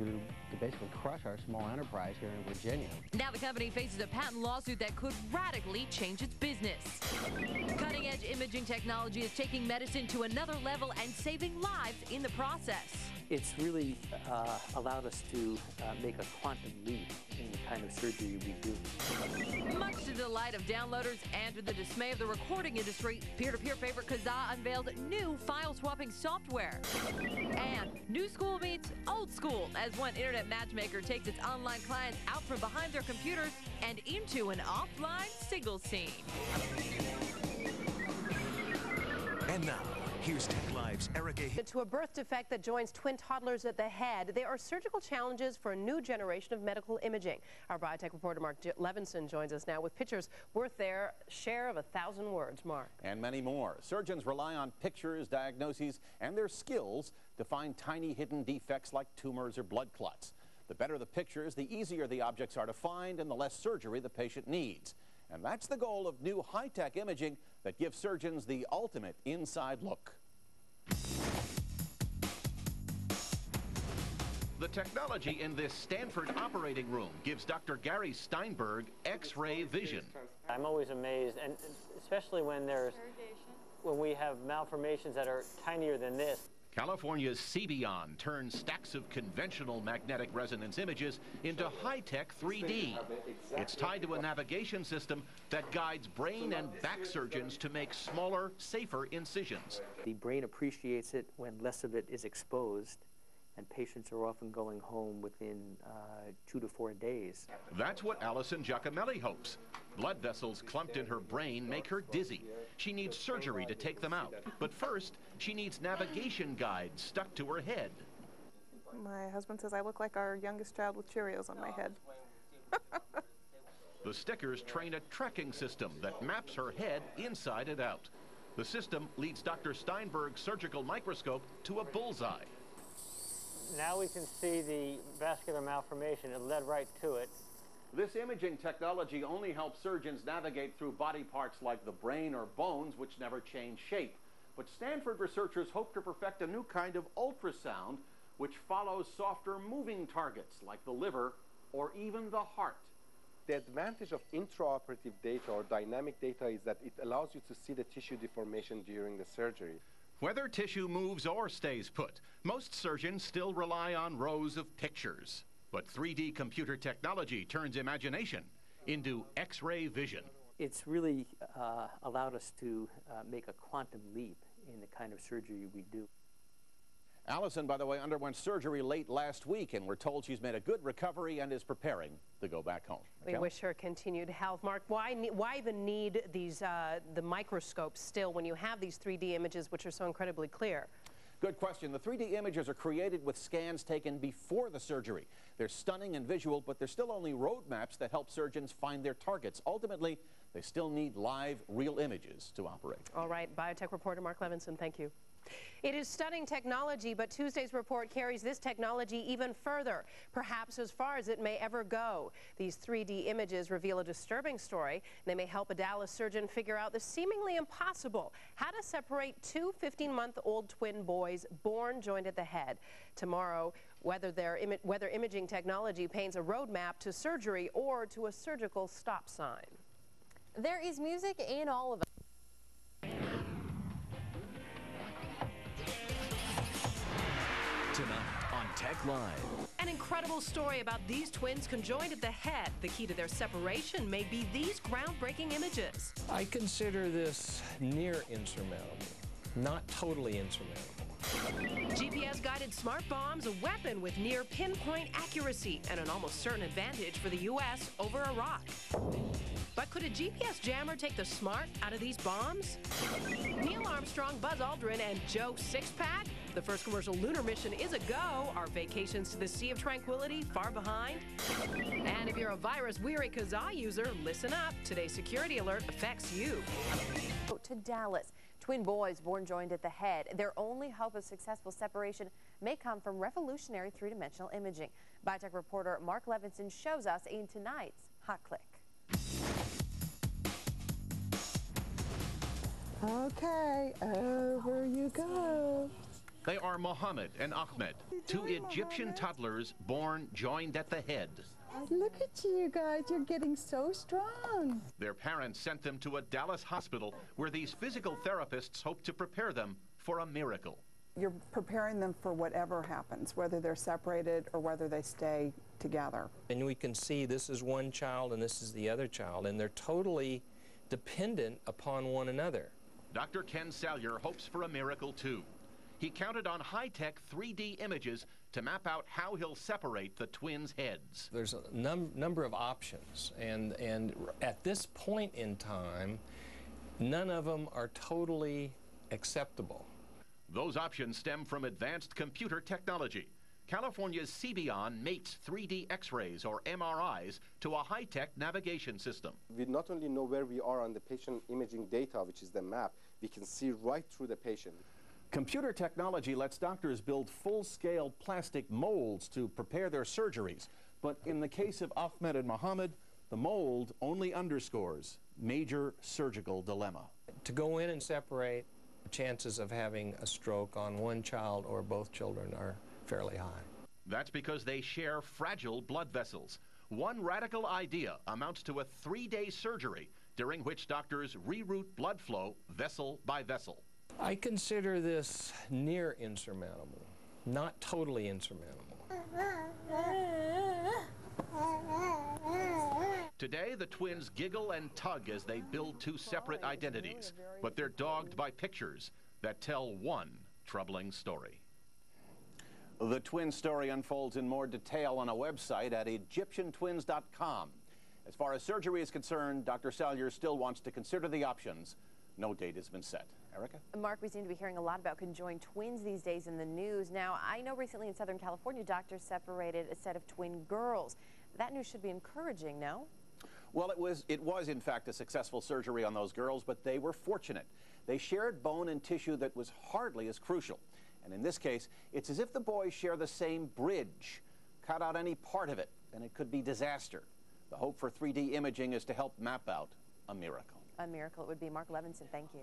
to basically crush our small enterprise here in Virginia. Now the company faces a patent lawsuit that could radically change its business. Cutting-edge imaging technology is taking medicine to another level and saving lives in the process. It's really allowed us to make a quantum leap in the kind of surgery we do. Much to the delight of downloaders and to the dismay of the recording industry, peer-to-peer favorite Kazaa unveiled new file-swapping software. And new school meets old school as one internet matchmaker takes its online clients out from behind their computers and into an offline single scene. And now, here's Tech Live's Erica. To a birth defect that joins twin toddlers at the head, there are surgical challenges for a new generation of medical imaging. Our biotech reporter Mark Levinson joins us now with pictures worth their share of 1,000 words. Mark. And many more. Surgeons rely on pictures, diagnoses, and their skills to find tiny hidden defects like tumors or blood clots. The better the pictures, the easier the objects are to find and the less surgery the patient needs. And that's the goal of new high-tech imaging that gives surgeons the ultimate inside look. The technology in this Stanford operating room gives Dr. Gary Steinberg X-ray vision. I'm always amazed, and especially when we have malformations that are tinier than this. California's CBION turns stacks of conventional magnetic resonance images into high-tech 3D. It's tied to a navigation system that guides brain and back surgeons to make smaller, safer incisions. The brain appreciates it when less of it is exposed, and patients are often going home within 2 to 4 days. That's what Alison Giacomelli hopes. Blood vessels clumped in her brain make her dizzy. She needs surgery to take them out. But first, she needs navigation guides stuck to her head. My husband says I look like our youngest child with Cheerios on my head. The stickers train a tracking system that maps her head inside and out. The system leads Dr. Steinberg's surgical microscope to a bullseye. Now we can see the vascular malformation. It led right to it. This imaging technology only helps surgeons navigate through body parts like the brain or bones, which never change shape. But Stanford researchers hope to perfect a new kind of ultrasound which follows softer moving targets like the liver or even the heart. The advantage of intraoperative data or dynamic data is that it allows you to see the tissue deformation during the surgery. Whether tissue moves or stays put, most surgeons still rely on rows of pictures. But 3D computer technology turns imagination into X-ray vision. It's really allowed us to make a quantum leap in the kind of surgery we do. Alison, by the way, underwent surgery late last week, and we're told she's made a good recovery and is preparing to go back home. We wish her continued health. Mark, why even need these the microscopes still when you have these 3D images which are so incredibly clear? Good question. The 3D images are created with scans taken before the surgery. They're stunning and visual, but they're still only roadmaps that help surgeons find their targets. Ultimately, they still need live, real images to operate. All right, biotech reporter Mark Levinson, thank you. It is stunning technology, but Tuesday's report carries this technology even further, perhaps as far as it may ever go. These 3D images reveal a disturbing story. They may help a Dallas surgeon figure out the seemingly impossible: how to separate two 15-month-old twin boys born joined at the head. Tomorrow, whether imaging technology paints a roadmap to surgery or to a surgical stop sign. There is music in all of it. Tonight on Tech Live. An incredible story about these twins conjoined at the head. The key to their separation may be these groundbreaking images. I consider this near insurmountable, not totally insurmountable. GPS-guided smart bombs, a weapon with near pinpoint accuracy and an almost certain advantage for the U.S. over Iraq. But could a GPS jammer take the smart out of these bombs? Neil Armstrong, Buzz Aldrin, and Joe Sixpack? The first commercial lunar mission is a go. Are vacations to the Sea of Tranquility far behind? And if you're a virus-weary Kazaa user, listen up. Today's security alert affects you. To Dallas. Twin boys born joined at the head. Their only hope of successful separation may come from revolutionary three-dimensional imaging. Biotech reporter Mark Levinson shows us in tonight's Hot Click. Okay, over you go. They are Mohammed and Ahmed, two Egyptian toddlers born joined at the head. Look at you guys, you're getting so strong. Their parents sent them to a Dallas hospital where these physical therapists hope to prepare them for a miracle. You're preparing them for whatever happens, whether they're separated or whether they stay together. And we can see this is one child and this is the other child, and they're totally dependent upon one another. Dr. Ken Salyer hopes for a miracle too. He counted on high-tech 3D images to map out how he'll separate the twins' heads. There's a number of options, and at this point in time, none of them are totally acceptable. Those options stem from advanced computer technology. California's CBION mates 3D X-rays, or MRIs, to a high-tech navigation system. We not only know where we are on the patient imaging data, which is the map, we can see right through the patient. Computer technology lets doctors build full-scale plastic molds to prepare their surgeries. But in the case of Ahmed and Mohammed, the mold only underscores major surgical dilemma. To go in and separate, the chances of having a stroke on one child or both children are fairly high. That's because they share fragile blood vessels. One radical idea amounts to a 3-day surgery during which doctors reroute blood flow vessel by vessel. I consider this near insurmountable, not totally insurmountable. Today, the twins giggle and tug as they build two separate identities, but they're dogged by pictures that tell one troubling story. The twin story unfolds in more detail on a website at EgyptianTwins.com. As far as surgery is concerned, Dr. Salyer still wants to consider the options. No date has been set. Erica? Mark, we seem to be hearing a lot about conjoined twins these days in the news. Now, I know recently in Southern California, doctors separated a set of twin girls. That news should be encouraging, no? Well, it was in fact a successful surgery on those girls, but they were fortunate. They shared bone and tissue that was hardly as crucial. And in this case, it's as if the boys share the same bridge. Cut out any part of it, and it could be disaster. The hope for 3D imaging is to help map out a miracle. A miracle it would be. Mark Levinson, thank you.